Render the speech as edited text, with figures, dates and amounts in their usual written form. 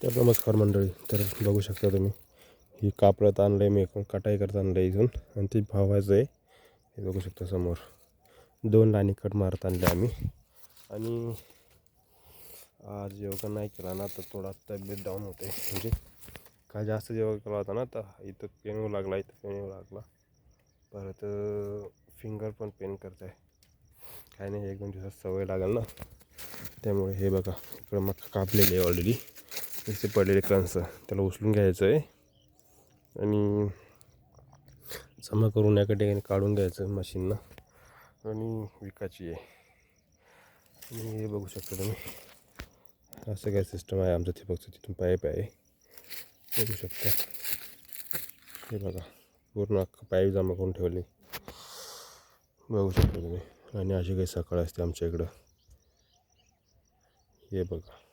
तर नमस्कार मंडळी. तर बघू शकता तुम्ही, ही कापडात आणलं आहे मी, कटाई करता आणलं आहे इथून, आणि ती भावायचं आहे. हे बघू शकता समोर 2 लाईनी कट मारत आणले आम्ही. आणि आज योगा नाही केला ना तर थोडा तब्येत डाऊन होते. म्हणजे काय जास्त जेवण केला होता ना तर इथं पेन येऊ लागला, इथं पेन येऊ लागला, परत फिंगर पण पेन करत आहे. काय नाही, 1-2 दिवसात सवय लागेल ना. त्यामुळे हे बघा इकडं मग कापलेले आहे ऑलरेडी. इथे पडलेले कंस त्याला उचलून घ्यायचं आहे आणि जमा करून याकडे काढून घ्यायचं मशीननं आणि विकायची आहे. आणि हे बघू शकता तुम्ही, असं काय सिस्टम आहे आमचं. ठिबकचं तिथून पाईप आहे, बघू शकता. हे बघा पूर्ण अख्खं पाईप जमा करून ठेवले, बघू शकता तुम्ही. आणि अशी काही सकाळ असते आमच्या इकडं, हे बघा.